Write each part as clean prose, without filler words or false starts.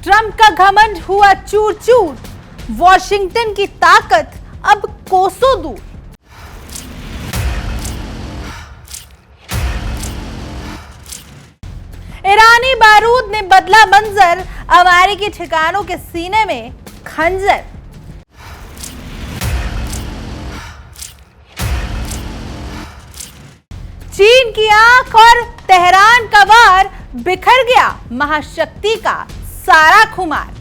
Trump का घमंड हुआ चूर चूर, वॉशिंगटन की ताकत अब कोसों दूर। ईरानी बारूद ने बदला मंजर, अमेरिकी ठिकानों के सीने में खंजर। चीन की आंख और तेहरान का वार, बिखर गया महाशक्ति का सारा खुमार।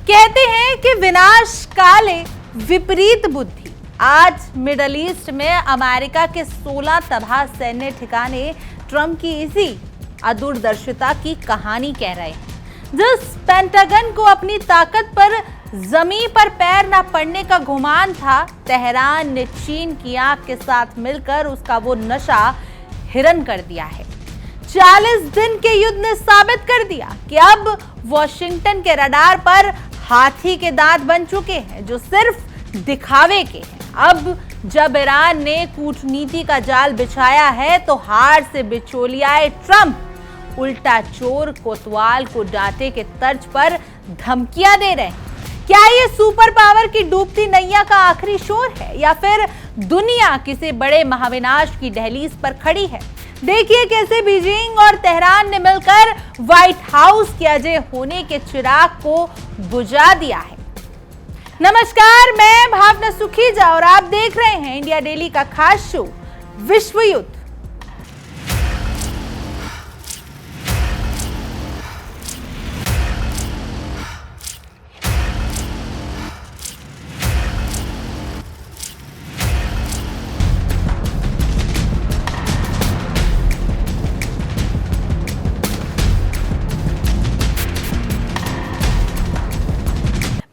कहते हैं कि विनाश काले विपरीत बुद्धि। आज मिडल ईस्ट में अमेरिका के 16 तबाह सैन्य ठिकाने ट्रंप की इसी अदूरदर्शिता की कहानी कह रहे हैं। जिस पेंटागन को अपनी ताकत पर जमीन पर पैर न पड़ने का गुमान था, तेहरान ने चीन की आंख के साथ मिलकर उसका वो नशा हिरन कर दिया है। 40 दिन के युद्ध ने साबित कर दिया कि अब वॉशिंगटन के रडार पर हाथी के दांत बन चुके हैं, जो सिर्फ दिखावे के हैं। अब जब ईरान ने कूटनीति का जाल बिछाया है, तो हार से बिचौलियाए ट्रंप उल्टा चोर कोतवाल को डांटे के तर्ज पर धमकियां दे रहे हैं। क्या ये सुपर पावर की डूबती नैया का आखिरी शोर है, या फिर दुनिया किसी बड़े महाविनाश की दहलीज पर खड़ी है? देखिए कैसे बीजिंग और तेहरान ने मिलकर व्हाइट हाउस के अजय होने के चिराग को बुझा दिया है। नमस्कार, मैं भावना सुखीजा और आप देख रहे हैं इंडिया डेली का खास शो विश्व युद्ध।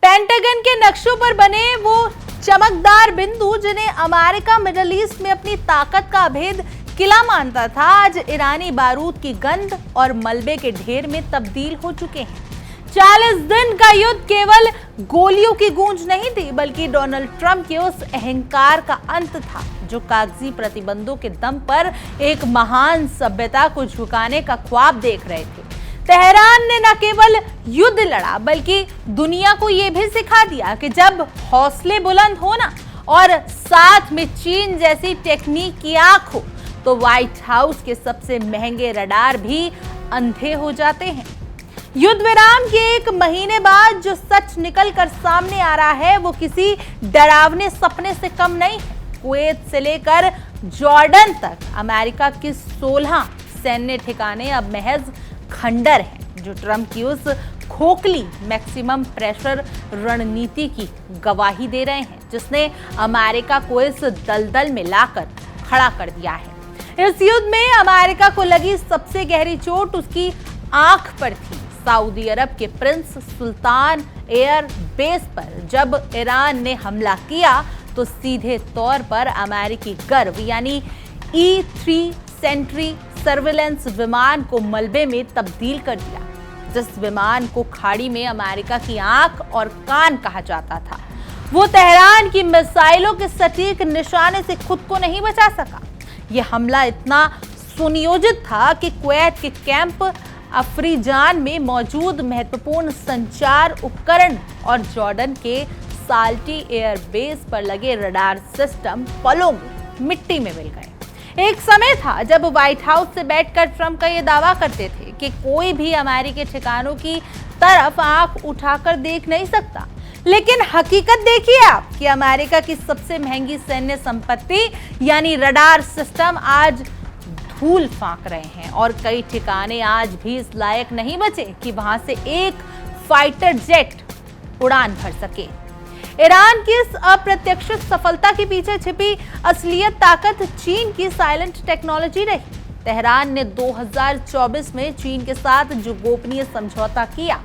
पेंटागन के नक्शों पर बने वो चमकदार बिंदु, जिन्हें अमेरिका मिडल ईस्ट में अपनी ताकत का अभेद किला मानता था, आज ईरानी बारूद की गंध और मलबे के ढेर में तब्दील हो चुके हैं। 40 दिन का युद्ध केवल गोलियों की गूंज नहीं थी, बल्कि डोनाल्ड ट्रंप के उस अहंकार का अंत था, जो कागजी प्रतिबंधों के दम पर एक महान सभ्यता को झुकाने का ख्वाब देख रहे थे। तेहरान ने न केवल युद्ध लड़ा, बल्कि दुनिया को यह भी सिखा दिया कि जब हौसले बुलंद हो ना, और साथ में चीन जैसी टेक्निक की आंख हो, तो व्हाइट हाउस के सबसे महंगे रडार भी अंधे हो जाते हैं। युद्ध विराम के एक महीने बाद जो सच निकल कर सामने आ रहा है, वो किसी डरावने सपने से कम नहीं है। कुवैत से लेकर जॉर्डन तक अमेरिका के 16 सैन्य ठिकाने अब महज खंडर हैं, जो ट्रंप की उस खोखली मैक्सिमम प्रेशर रणनीति की गवाही दे रहे हैं, जिसने अमेरिका को इस दलदल में लाकर खड़ा कर दिया है। इस युद्ध में अमेरिका को लगी सबसे गहरी चोट उसकी आंख पर थी। सऊदी अरब के प्रिंस सुल्तान एयर बेस पर जब ईरान ने हमला किया, तो सीधे तौर पर अमेरिकी गर्व यानी E-3 सेंट्री सर्विलेंस विमान को मलबे में तब्दील कर दिया। जिस विमान को खाड़ी में अमेरिका की आंख और कान कहा जाता था, वो तेहरान की मिसाइलों के सटीक निशाने से खुद को नहीं बचा सका। यह हमला इतना सुनियोजित था कि कुवैत के कैंप अफरीजान में मौजूद महत्वपूर्ण संचार उपकरण और जॉर्डन के साल्टी एयर बेस पर लगे रडार सिस्टम पलों में मिट्टी में मिल गए। एक समय था जब व्हाइट हाउस से बैठकर ट्रंप का यह दावा करते थे कि कोई भी अमेरिकी ठिकानों की तरफ आंख उठाकर देख नहीं सकता। लेकिन हकीकत देखिए आप कि अमेरिका की सबसे महंगी सैन्य संपत्ति यानी रडार सिस्टम आज धूल फांक रहे हैं, और कई ठिकाने आज भी इस लायक नहीं बचे कि वहां से एक फाइटर जेट उड़ान भर सके। ईरान की इस अप्रत्यक्ष सफलता के पीछे छिपी असलियत ताकत चीन की साइलेंट टेक्नोलॉजी रही। तेहरान ने 2024 में चीन के साथ जो गोपनीय समझौता किया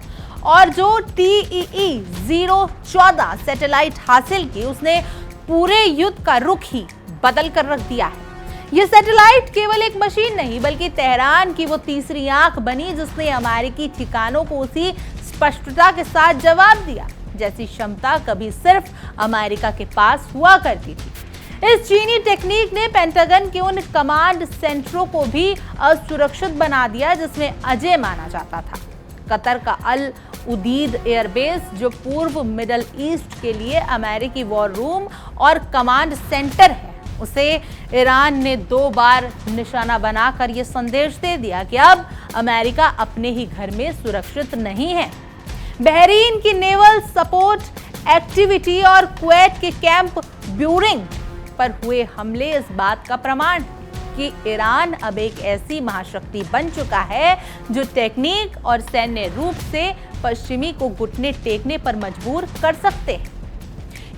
और जो TEE-014 सैटेलाइट हासिल की, उसने पूरे युद्ध का रुख ही बदल कर रख दिया है। यह सैटेलाइट केवल एक मशीन नहीं, बल्कि तेहरान की वो तीसरी आंख बनी, जिसने अमेरिकी ठिकानों को उसी स्पष्टता के साथ जवाब दिया जैसी क्षमता कभी सिर्फ अमेरिका के पास हुआ करती थी। इस चीनी टेक्निक ने पेंटागन के उन कमांड सेंटरों को भी असुरक्षित बना दिया जिसमें अजय माना जाता था। कतर का अल उदीद एयरबेस, जो पूर्व मिडल ईस्ट के लिए अमेरिकी वॉर रूम और कमांड सेंटर है, उसे ईरान ने 2 बार निशाना बनाकर यह संदेश दे दिया कि अब अमेरिका अपने ही घर में सुरक्षित नहीं है। बहरीन की नेवल सपोर्ट एक्टिविटी और कुवैत के कैंप ब्यूरिंग पर हुए हमले इस बात का प्रमाण कि ईरान अब एक ऐसी महाशक्ति बन चुका है जो टेक्निक और सैन्य रूप से पश्चिमी को घुटने टेकने पर मजबूर कर सकते हैं।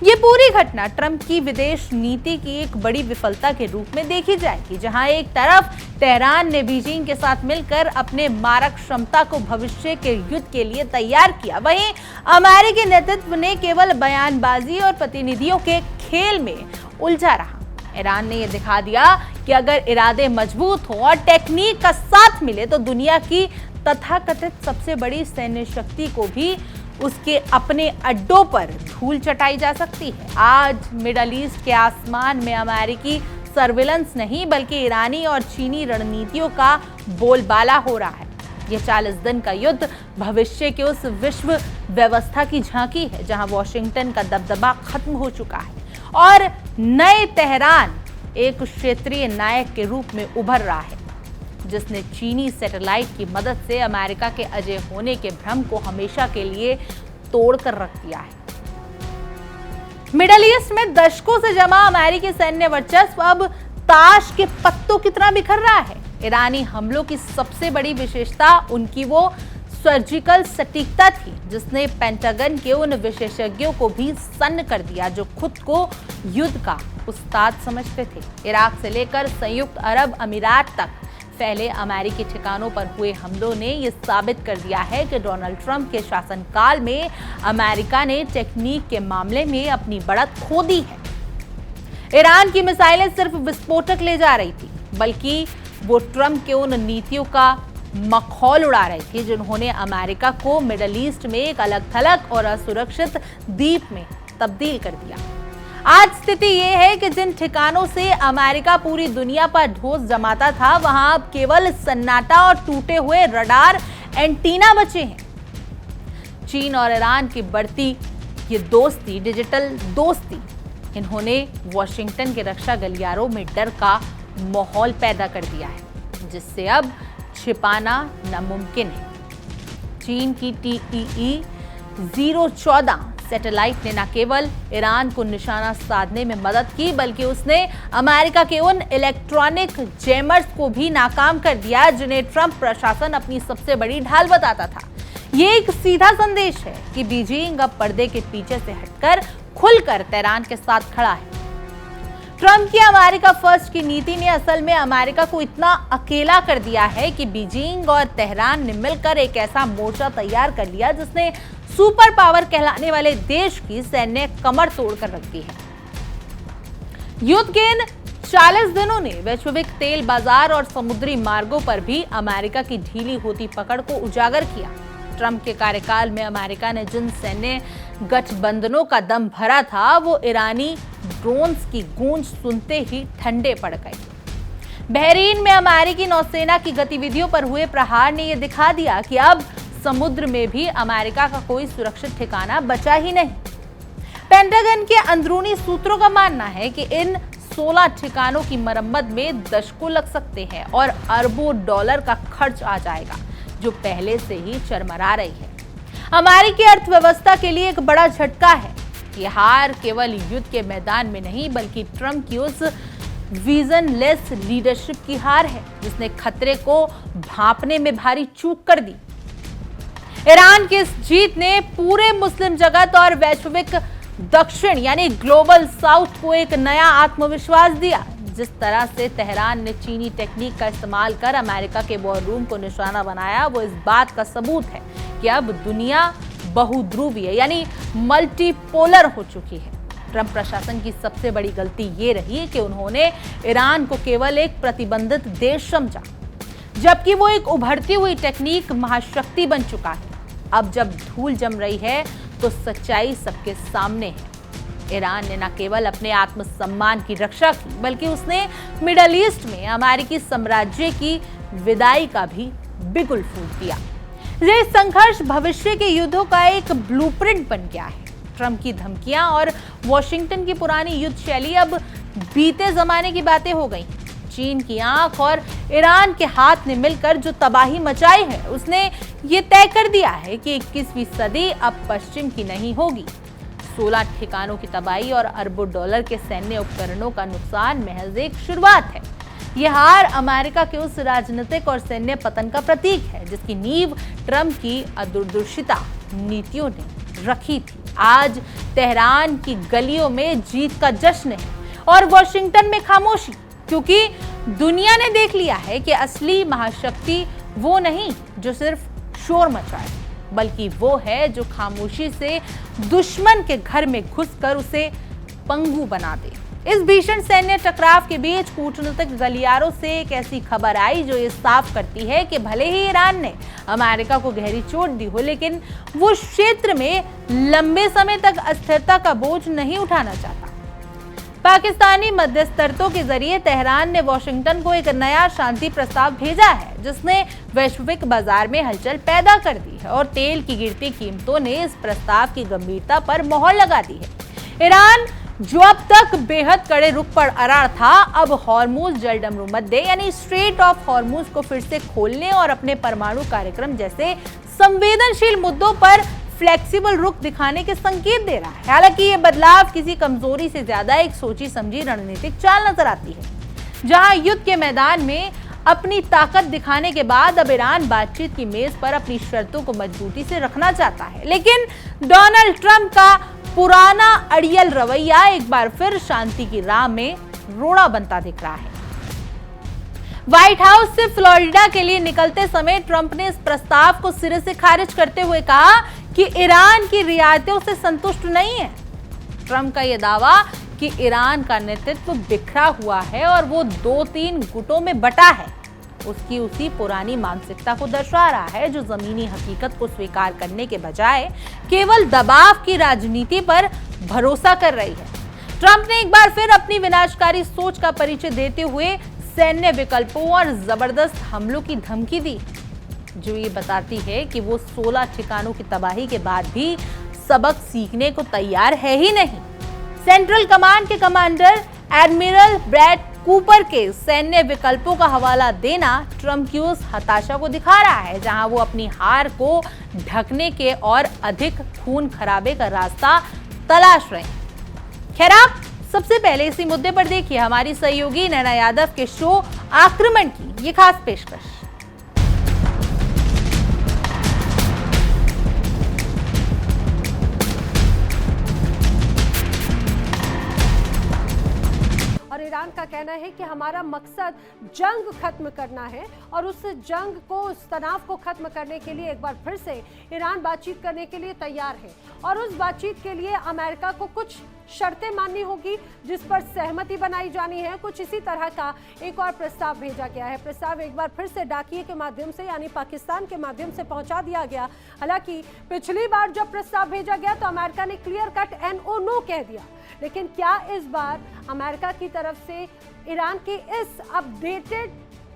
ये पूरी घटना ट्रंप की विदेश नीति की एक बड़ी विफलता के रूप में देखी जाएगी, जहां एक तरफ तेहरान ने बीजिंग के साथ मिलकर अपने मारक क्षमता को भविष्य के युद्ध के लिए तैयार किया, वहीं अमेरिकी नेतृत्व ने केवल बयानबाजी और प्रतिनिधियों के खेल में उलझा रहा। ईरान ने यह दिखा दिया कि अगर इरादे मजबूत हो और टेक्निक का साथ मिले तो दुनिया की तथाकथित सबसे बड़ी सैन्य शक्ति को भी उसके अपने अड्डों पर धूल चटाई जा सकती है। आज मिडल ईस्ट के आसमान में अमेरिकी सर्विलेंस नहीं बल्कि ईरानी और चीनी रणनीतियों का बोलबाला हो रहा है। यह 40 दिन का युद्ध भविष्य के उस विश्व व्यवस्था की झांकी है जहां वॉशिंगटन का दबदबा खत्म हो चुका है और नए तेहरान एक क्षेत्रीय नायक के रूप में उभर रहा है, जिसने चीनी सैटेलाइट की मदद से अमेरिका के अजय होने के भ्रम को हमेशा के लिए तोड़ कर रख दिया है। मिडल ईस्ट में दशकों से जमा अमेरिकी सैन्य वर्चस्व अब ताश के पत्तों की तरह बिखर रहा है। ईरानी हमलों की सबसे बड़ी विशेषता उनकी वो सर्जिकल सटीकता थी जिसने पेंटागन के उन विशेषज्ञों को भी सन्न कर दिया जो खुद को युद्ध का उस्ताद समझते थे। इराक से लेकर संयुक्त अरब अमीरात तक फैले अमेरिकी ठिकानों पर हुए हमलों ने यह साबित कर दिया है कि डोनाल्ड ट्रंप के शासनकाल में अमेरिका ने टेक्निक के मामले में अपनी बढ़त खो दी है। ईरान की मिसाइलें सिर्फ विस्फोटक ले जा रही थी, बल्कि वो ट्रंप के उन नीतियों का मखौल उड़ा रही थी जिन्होंने अमेरिका को मिडल ईस्ट में एक अलग थलग और असुरक्षित द्वीप में तब्दील कर दिया। आज स्थिति यह है कि जिन ठिकानों से अमेरिका पूरी दुनिया पर ढोस जमाता था, वहां अब केवल सन्नाटा और टूटे हुए रडार एंटीना बचे हैं। चीन और ईरान की बढ़ती ये दोस्ती, डिजिटल दोस्ती, इन्होंने वॉशिंगटन के रक्षा गलियारों में डर का माहौल पैदा कर दिया है, जिससे अब छिपाना नामुमकिन है। चीन की TEE-014 सैटेलाइट ने न केवल ईरान को निशाना साधने में मदद की, बल्कि उसने अमेरिका के उन इलेक्ट्रॉनिक जैमर्स को भी नाकाम कर दिया जिन्हें ट्रंप प्रशासन अपनी सबसे बड़ी ढाल बताता था। ये एक सीधा संदेश है कि बीजिंग अब पर्दे के पीछे से हटकर खुलकर तेहरान के साथ खड़ा है। ट्रंप की अमेरिका फर्स्ट की नीति ने असल में अमेरिका को इतना अकेला कर दिया है कि बीजिंग और तेहरान ने मिलकर एक ऐसा मोर्चा तैयार कर लिया जिसने सुपर पावर कहलाने वाले देश की सैन्य कमर तोड़कर रख दी है। युद्ध के इन 40 दिनों ने वैश्विक तेल बाजार और समुद्री मार्गों पर भी अमेरिका की ढीली होती पकड़ को उजागर किया। ट्रंप के कार्यकाल में अमेरिका ने जिन सैन्य गठबंधनों का दम भरा था, वो ईरानी ड्रोन्स की गूंज सुनते ही ठंडे पड़ गए। बहरीन में अमेरिकी नौसेना की गतिविधियों पर हुए प्रहार ने यह दिखा दिया कि अब समुद्र में भी अमेरिका का कोई सुरक्षित ठिकाना बचा ही नहीं। पेंटागन के अंदरूनी सूत्रों का मानना है कि इन 16 ठिकानों की मरम्मत में दशकों लग सकते हैं और अरबों डॉलर का खर्च आ जाएगा, जो पहले से ही चरमरा रही है। अमेरिकी अर्थव्यवस्था के लिए एक बड़ा झटका है। यह हार केवल युद्ध के मैदान में नहीं, बल्कि ट्रंप की उस विजनलेस लीडरशिप की हार है जिसने खतरे को भांपने में भारी चूक कर दी। ईरान की इस जीत ने पूरे मुस्लिम जगत और वैश्विक दक्षिण यानी ग्लोबल साउथ को एक नया आत्मविश्वास दिया। जिस तरह से तेहरान ने चीनी टेक्निक का इस्तेमाल कर अमेरिका के वॉर रूम को निशाना बनाया, वो इस बात का सबूत है कि अब दुनिया बहुध्रुवीय यानी मल्टीपोलर हो चुकी है। ट्रंप प्रशासन की सबसे बड़ी गलती ये रही कि उन्होंने ईरान को केवल एक प्रतिबंधित देश समझा, जबकि वो एक उभरती हुई टेक्निक महाशक्ति बन चुका है। अब जब धूल जम रही है तो सच्चाई सबके सामने है। ईरान ने न केवल अपने आत्मसम्मान की रक्षा की, बल्कि उसने मिडल ईस्ट में अमेरिकी साम्राज्य की विदाई का भी बिगुल फूंक दिया। ये संघर्ष भविष्य के युद्धों का एक ब्लूप्रिंट बन गया है। ट्रंप की धमकियां और वॉशिंगटन की पुरानी युद्ध शैली अब बीते जमाने की बातें हो गई। चीन की आंख और ईरान के हाथ ने मिलकर जो तबाही मचाई है, उसने ये तय कर दिया है कि 21वीं सदी अब पश्चिम की नहीं होगी। 16 ठिकानों की तबाही और अरबों डॉलर के सैन्य उपकरणों का नुकसान महज एक शुरुआत है। यह हार अमेरिका के उस राजनीतिक और सैन्य पतन का प्रतीक है जिसकी नींव ट्रंप की अदूरदर्शिता नीतियों ने रखी थी। आज तेहरान की गलियों में जीत का जश्न है और वॉशिंगटन में खामोशी, क्योंकि दुनिया ने देख लिया है कि असली महाशक्ति वो नहीं जो सिर्फ शोर मचाए, बल्कि वो है जो खामोशी से दुश्मन के घर में घुसकर उसे पंगु बना दे। इस भीषण सैन्य टकराव के बीच कूटनीतिक गलियारों से एक ऐसी खबर आई जो ये साफ करती है कि भले ही ईरान ने अमेरिका को गहरी चोट दी हो, लेकिन वो उस क्षेत्र में लंबे समय तक अस्थिरता का बोझ नहीं उठाना चाहता। पाकिस्तानी मध्यस्थतों के जरिए तेहरान ने वॉशिंगटन को एक नया शांति प्रस्ताव भेजा है जिसने वैश्विक बाजार में हलचल पैदा कर दी है और तेल की गिरती कीमतों ने इस प्रस्ताव की गंभीरता पर मोहर लगा दी है। ईरान जो अब तक बेहद कड़े रुख पर अड़ा था, अब हॉर्मुज जलडमरू मध्य यानी स्ट्रेट ऑफ हॉर्मुज को फिर से खोलने और अपने परमाणु कार्यक्रम जैसे संवेदनशील मुद्दों पर फ्लेक्सिबल रुख दिखाने के संकेत दे रहा है। हालांकि ये बदलाव किसी कमजोरी से ज्यादा एक सोची समझी रणनीतिक चाल नजर आती है। जहां युद्ध के मैदान में अपनी ताकत दिखाने के बाद अब ईरान बातचीत की मेज पर अपनी शर्तों को मजबूती से रखना चाहता है, लेकिन डोनाल्ड ट्रंप का पुराना अड़ियल रवैया एक बार फिर शांति की राह में रोड़ा बनता दिख रहा है। व्हाइट हाउस से फ्लोरिडा के लिए निकलते समय ट्रंप ने इस प्रस्ताव को सिरे से खारिज करते हुए कहा कि ईरान की रियायतों से संतुष्ट नहीं है। ट्रंप का यह दावा कि ईरान का नेतृत्व बिखरा हुआ है और वो 2-3 गुटों में बटा है, उसकी उसी पुरानी मानसिकता को दर्शा रहा है जो जमीनी हकीकत को स्वीकार करने के बजाय केवल दबाव की राजनीति पर भरोसा कर रही है। ट्रंप ने एक बार फिर अपनी विनाशकारी सोच का परिचय देते हुए सैन्य विकल्पों और जबरदस्त हमलों की धमकी दी, जो ये बताती है कि वो 16 ठिकानों की तबाही के बाद भी सबक सीखने को तैयार है ही नहीं। सेंट्रल कमांड के कमांडर एडमिरल ब्रैड कूपर के सैन्य विकल्पों का हवाला देना ट्रंप की उस हताशा को दिखा रहा है, जहां वो अपनी हार को ढकने के और अधिक खून खराबे का रास्ता तलाश रहे हैं। खैर, आप सबसे पहले इसी मुद्दे पर देखिए हमारी सहयोगी नैना यादव के शो आक्रमण की ये खास पेशकश। ईरान का कहना है कि हमारा मकसद जंग खत्म करना है और उस जंग को, उस तनाव को खत्म करने के लिए एक बार फिर से ईरान बातचीत करने के लिए तैयार है और उस बातचीत के लिए अमेरिका को कुछ शर्तें माननी होगी जिस पर सहमति बनाई जानी है। कुछ इसी तरह का एक और प्रस्ताव भेजा गया है। प्रस्ताव एक बार फिर से डाकिये के माध्यम से यानी पाकिस्तान के माध्यम से पहुंचा दिया गया। हालांकि पिछली बार जब प्रस्ताव भेजा गया तो अमेरिका ने क्लियर कट NO नो कह दिया, लेकिन क्या इस बार अमेरिका की तरफ से ईरान के इस अपडेटेड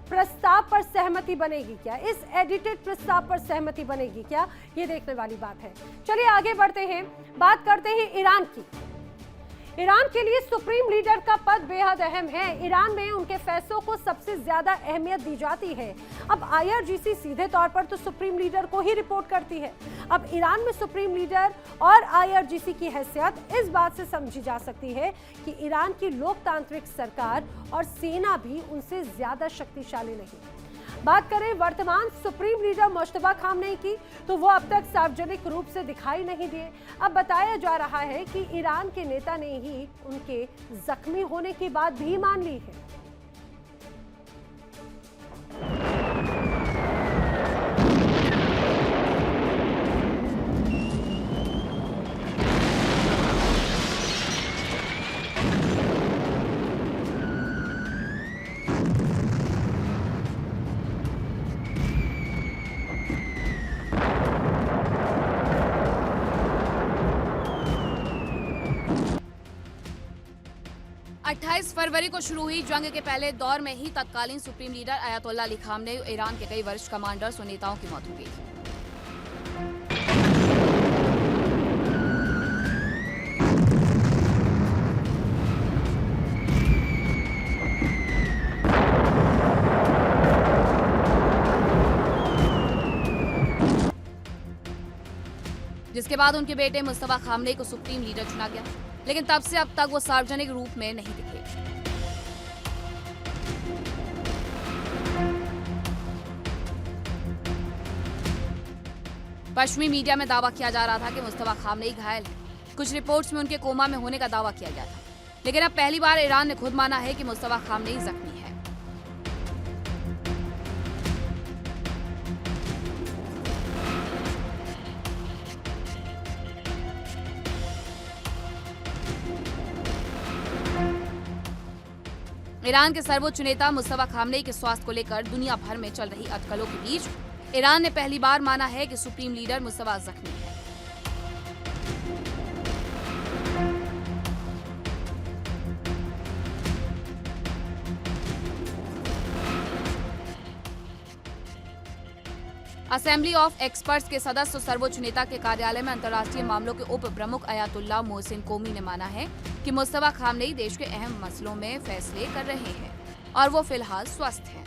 प्रस्ताव पर सहमति बनेगी क्या? इस एडिटेड प्रस्ताव पर सहमति बनेगी क्या? ये देखने वाली बात है। चलिए आगे बढ़ते हैं, बात करते हैं ईरान की। ईरान के लिए सुप्रीम लीडर का पद बेहद अहम है। ईरान में उनके फैसलों को सबसे ज्यादा अहमियत दी जाती है। अब IRGC सीधे तौर पर तो सुप्रीम लीडर को ही रिपोर्ट करती है। अब ईरान में सुप्रीम लीडर और IRGC की हैसियत इस बात से समझी जा सकती है कि ईरान की लोकतांत्रिक सरकार और सेना भी उनसे ज्यादा शक्तिशाली नहीं। बात करें वर्तमान सुप्रीम लीडर मुश्तबा खामनेई की, तो वो अब तक सार्वजनिक रूप से दिखाई नहीं दिए। अब बताया जा रहा है कि ईरान के नेता ने ही उनके जख्मी होने की बात भी मान ली है। 28 फरवरी को शुरू हुई जंग के पहले दौर में ही तत्कालीन supreme leader Ayatollah Ali Khamenei और ईरान के कई वरिष्ठ कमांडर्स और नेताओं की मौत हो गई। जिसके बाद उनके बेटे मुस्तफा खामनेई को सुप्रीम लीडर चुना गया, लेकिन तब से अब तक वो सार्वजनिक रूप में नहीं दिखे। पश्चिमी मीडिया में दावा किया जा रहा था कि मुस्तफा खामनेई घायल है। कुछ रिपोर्ट्स में उनके कोमा में होने का दावा किया गया था, लेकिन अब पहली बार ईरान ने खुद माना है कि मुस्तफा खामनेई जख्मी है। ईरान के सर्वोच्च नेता मुस्तफा खामनेई के स्वास्थ्य को लेकर दुनिया भर में चल रही अटकलों के बीच ईरान ने पहली बार माना है कि सुप्रीम लीडर मुस्तफा जख्मी है। असेंबली ऑफ एक्सपर्ट्स के सदस्य और सर्वोच्च नेता के कार्यालय में अंतर्राष्ट्रीय मामलों के उप प्रमुख अयातुल्ला मोहसिन कोमी ने माना है कि मुस्तफा खामनेई देश के अहम मसलों में फैसले कर रहे हैं और वो फिलहाल स्वस्थ हैं।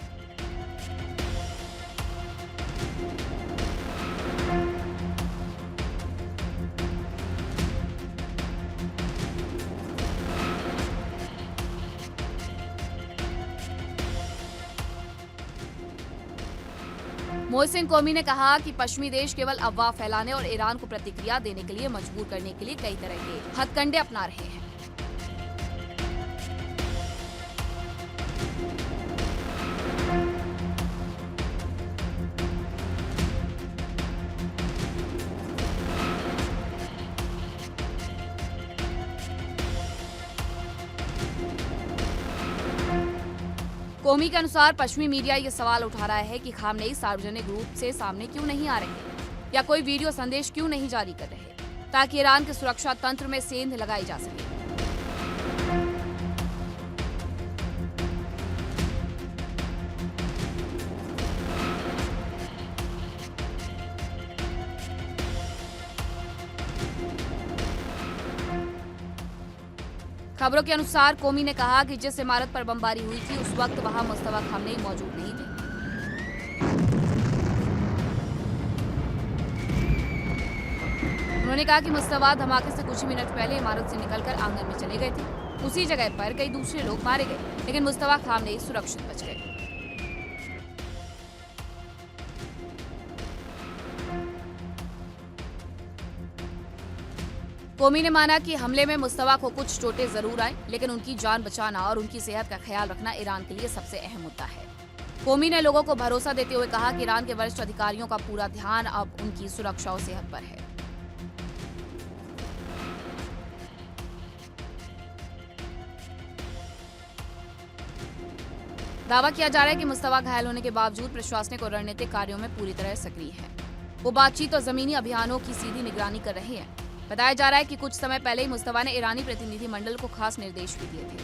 मोहसिन कोमी ने कहा कि पश्चिमी देश केवल अफवाह फैलाने और ईरान को प्रतिक्रिया देने के लिए मजबूर करने के लिए कई तरह के हथकंडे अपना रहे हैं। कोमी के अनुसार पश्चिमी मीडिया ये सवाल उठा रहा है कि खामनेई सार्वजनिक रूप से सामने क्यों नहीं आ रहे या कोई वीडियो संदेश क्यों नहीं जारी कर रहे ताकि ईरान के सुरक्षा तंत्र में सेंध लगाई जा सके। खबरों के अनुसार कोमी ने कहा कि जिस इमारत पर बमबारी हुई थी उस वक्त वहां मुस्तफा खामनेई मौजूद नहीं थे। उन्होंने कहा कि मुस्तफा धमाके से कुछ ही मिनट पहले इमारत से निकलकर आंगन में चले गए थे। उसी जगह पर कई दूसरे लोग मारे गए, लेकिन मुस्तफा खामनेई सुरक्षित बच गए। कोमी ने माना कि हमले में मुस्तफा को कुछ चोटें जरूर आए, लेकिन उनकी जान बचाना और उनकी सेहत का ख्याल रखना ईरान के लिए सबसे अहम मुद्दा है। कोमी ने लोगों को भरोसा देते हुए कहा कि ईरान के वरिष्ठ अधिकारियों का पूरा ध्यान अब उनकी सुरक्षा और सेहत पर है। दावा किया जा रहा है कि मुस्तफा घायल होने के बावजूद प्रशासनिक और रणनीतिक कार्यों में पूरी तरह सक्रिय है। वो बातचीत और जमीनी अभियानों की सीधी निगरानी कर रहे हैं। बताया जा रहा है कि कुछ समय पहले ही मुस्तफा ने ईरानी प्रतिनिधिमंडल को खास निर्देश भी दिए थे।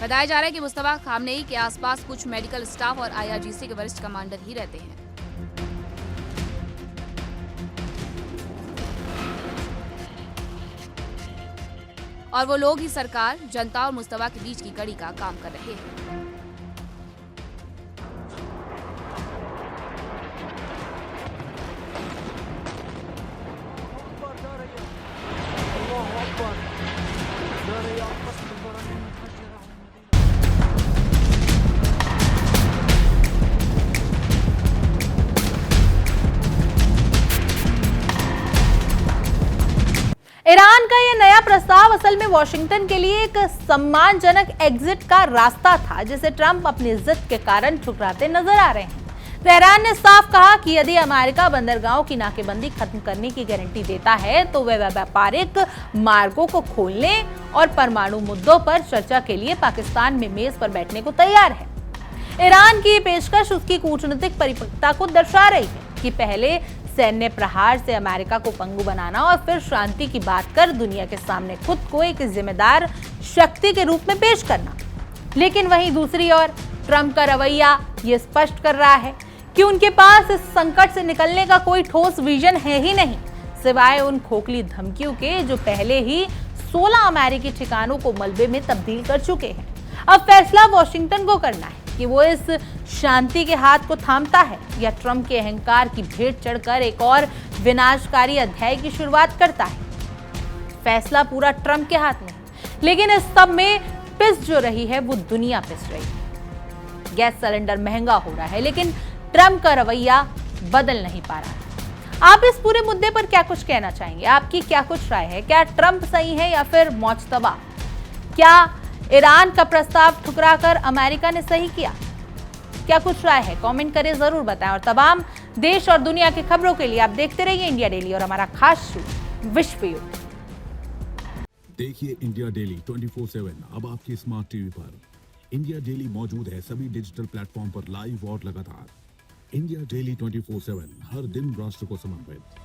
बताया जा रहा है कि मुस्तफा खामनेई के आसपास कुछ मेडिकल स्टाफ और IRGC के वरिष्ठ कमांडर ही रहते हैं। और वो लोग ही सरकार, जनता और मुस्तफा के बीच की कड़ी का काम कर रहे हैं। ईरान का यह नया प्रस्ताव असल में वॉशिंगटन के लिए एक सम्मानजनक एग्जिट का रास्ता था, जिसे ट्रंप अपनी जिद के कारण ठुकराते नजर आ रहे हैं। तेहरान ने साफ कहा कि यदि अमेरिका बंदरगाहों की नाकेबंदी खत्म करने की गारंटी देता है तो वह व्यापारिक मार्गों को खोलने और परमाणु मुद्दों पर चर्चा के लिए पाकिस्तान में मेज पर बैठने को तैयार है। ईरान की पेशकश उसकी कूटनीतिक परिपक्वता को दर्शा रही है कि पहले सैन्य प्रहार से अमेरिका को पंगु बनाना और फिर शांति की बात कर दुनिया के सामने खुद को एक जिम्मेदार शक्ति के रूप में पेश करना। लेकिन वहीं दूसरी ओर ट्रंप का रवैया ये स्पष्ट कर रहा है कि उनके पास इस संकट से निकलने का कोई ठोस विजन है ही नहीं, सिवाय उन खोखली धमकियों के जो पहले ही 16 अमेरिकी ठिकानों को मलबे में तब्दील कर चुके हैं। अब फैसला वॉशिंगटन को करना है कि वो इस शांति के हाथ को थामता है या ट्रंप के अहंकार की भेंट चढ़कर एक और विनाशकारी अध्याय की शुरुआत करता है। फैसला पूरा ट्रंप के हाथ में है, लेकिन इस सब में पिस जो रही है वो दुनिया पिस रही है। गैस सिलेंडर महंगा हो रहा है, लेकिन ट्रंप का रवैया बदल नहीं पा रहा है। आप इस पूरे मुद्दे पर क्या कुछ कहना चाहेंगे? आपकी क्या कुछ राय है? क्या ट्रंप सही है या फिर मौजतबा? क्या ईरान का प्रस्ताव ठुकराकर अमेरिका ने सही किया? क्या कुछ राय है? कमेंट करें, जरूर बताएं। और तमाम देश और दुनिया की खबरों के लिए आप देखते रहिए इंडिया डेली और हमारा खास शो विश्व युद्ध। देखिए इंडिया डेली 24/7 अब आपके स्मार्ट टीवी पर। इंडिया डेली मौजूद है सभी डिजिटल प्लेटफॉर्म पर लाइव और लगातार। इंडिया डेली 24/7 हर दिन राष्ट्र को समर्पित।